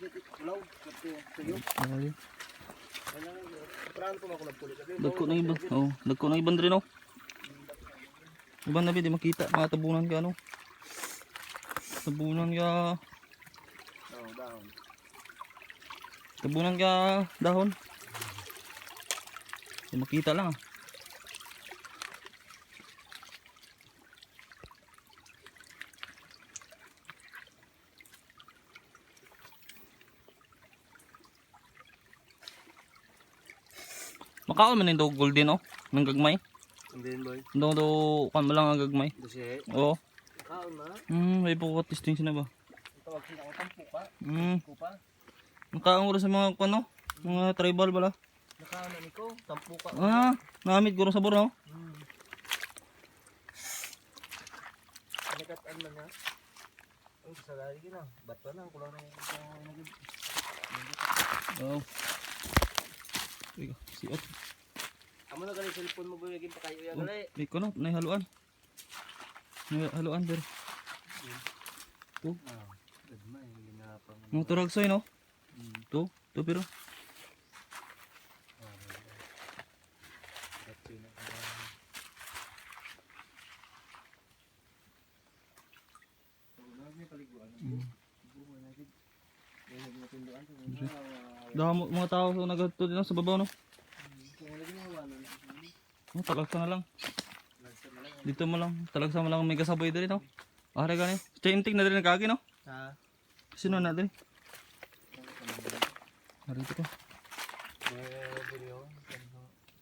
Ay. Dagko ng iba. Oh, dagko ng iban rin oh. Iban na di makita, matabunan ka ano. Tabunan ka. Dahon. Tabunan ka dahon. Di makita lang ah. Makaon man yung golden oh, nang gagmay. Hindi boy. Do kan mo lang ang gagmay. Kasi Oo. kaon na. May buko testing sina ba? Tawag sila ko tampo pa. Kupa. Makaon ko sa mga kuno, mga tribal bala. Nakaon na niko, tampo ka. Namit guro sabor no. Nagatan man na. Ang salari gina, bato na kulang na yung Oh. Ikaw, siot. amo na gali cellphone mo boy, pa kayo ya gali. Ikaw no, nay haluan. Nay haluan der. Tu. Gagmay ginapang. Mo turag soy no. Tu, pero. Dahil mga tao so nagatuto din sa babaw no. Talagsa na lang. Dito mo lang, talagsa mo lang may kasaboy din no. Are gani. Chainting na din kagi no. Ha. Sino na din? Arito ko. Video.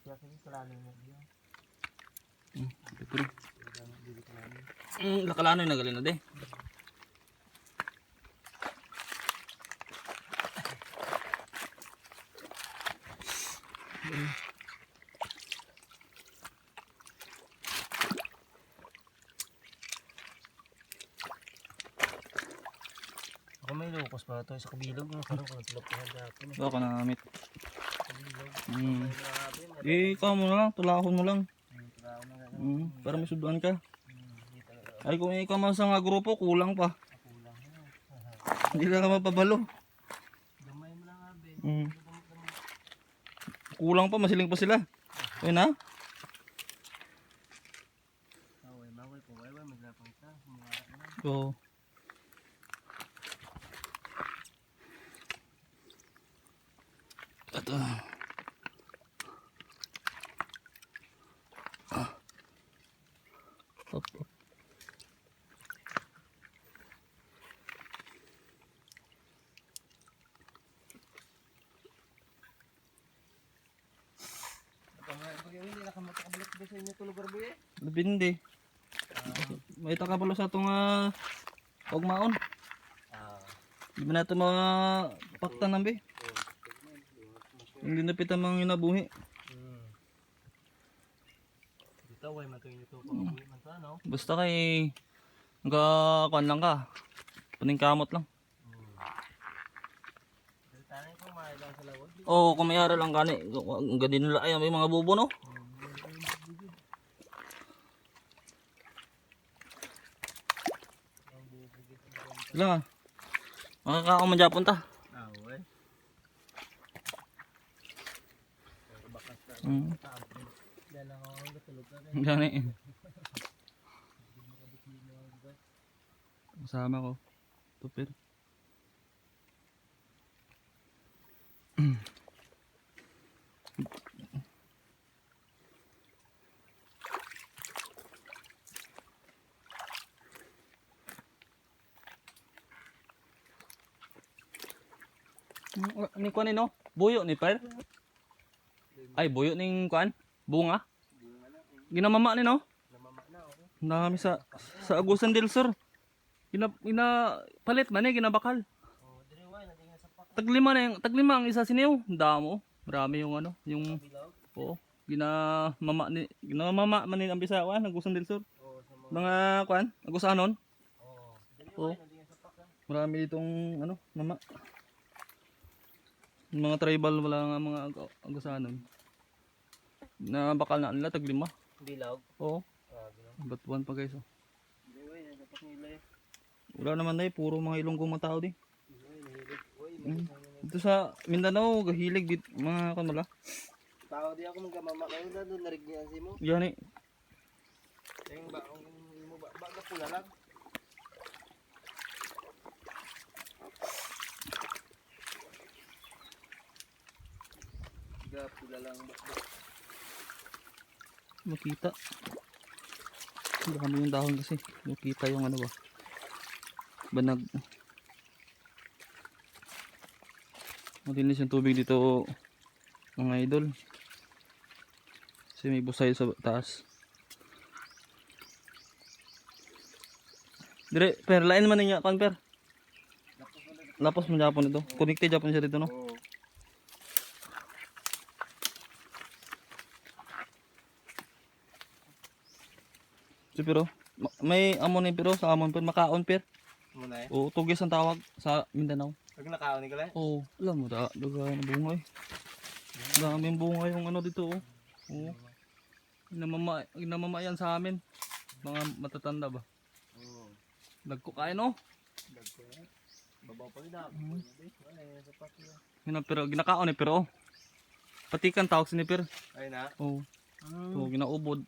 Kaya kasi kalano mo video. Dito rin. Lakalano yung nagalin na din. Ako may lukos pa ito sa kabilog no, parang kung natulog pa hanggang. Baka namit. Ikaw mo lang, tulakon mo lang. Para may suduan ka. Ay kung ikaw man sa nga grupo, kulang pa. Hindi lang ka mapabalo. Gamay mo lang abi. Kulang pa, masiling pa sila. Ayun na. Maway po, maglapang ka. Oo. Ito. Up. Depende. May takabalo sa itong pagmaon. Di ba natin mga pakta nambi? Hindi napita mga inabuhi. Dito, way matuloy ito. Pangabuhi man ito, no? Basta kay nagkakuan lang ka. Paningkamot lang. Tanay ko, mailang sa lawag. Oo, kung may ara lang kani. Ang ganda nila ay may mga bubo no? Lang ah. Makakaon man dyan punta. Way. Dalang ako ang tulog ka rin. Gani. Kasama ko. Tupir. Ni kuan ni no? Buyo ni per? Ay buyo ning kuan? Bunga? Ginamama ni no? Nami sa Agusan del Sur. Palit man eh ginabakal. Taglima ang isa siniw. Damo. Marami yung ano, yung oo. Ginamama man ni ang Bisawan, Agusan del Sur. Mga kuan, Agusanon. Oo. Marami ditong ano, mama. Mga tribal wala nga mga Agusanon. Na bakal na nila taglima. Bilog. Oo. Batuan pa guys. Wala naman na puro mga Ilonggong mga tao di. Dito sa Mindanao, gahilig dit mga kanula. Tao di ako magkamama kayo na doon narigyan si mo. Yan eh. Yung ba mo ba pula lang. Pula lang ba. Makita. Baka mo yung dahon kasi. Makita yung ano ba. Banag. Malinis yung tubig dito mga idol. Kasi may busay sa taas. Dire, per lain man niya kan per. Lapos mo Japon ito. Connected Japon siya dito no. Oo. So, pero may amon ni pero sa amon per makaon per. Muna eh. O tugis ang tawag sa Mindanao. Pag nakaon ni kala. Oh, alam mo da, daga na bunga eh. Daming bunga yung ano dito oh. Oh. Namamayan sa amin. Mga matatanda ba? Oo. Nagkukain oh. Dagko na. Babaw pa rin ako. Wala yung sapat niya. Yun pero ginakaon eh pero oh. Patikan tawag sini per. Ay na. Oh. So ginaubod.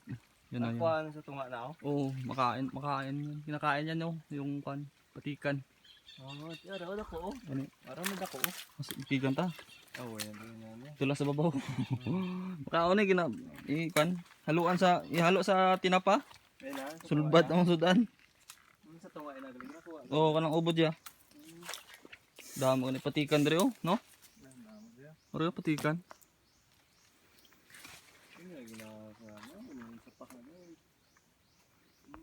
Yan na yun. Kuan sa tunga na ako. Oh, makain yan. Kinakain yan oh, yung kan patikan. Oh, tiyara wala ko oh. Ano? Marami na ko oh. Mas patikan ta. Oh, yan din yan. Tula sa babaw. Makaon eh kan haluan sa ihalo sa tinapa. Ay na. Sulbad ang sudan. Sa tunga ina galing na ko. Oh, kanang ubod ya. Damo ni patikan dire oh, no? Oro patikan.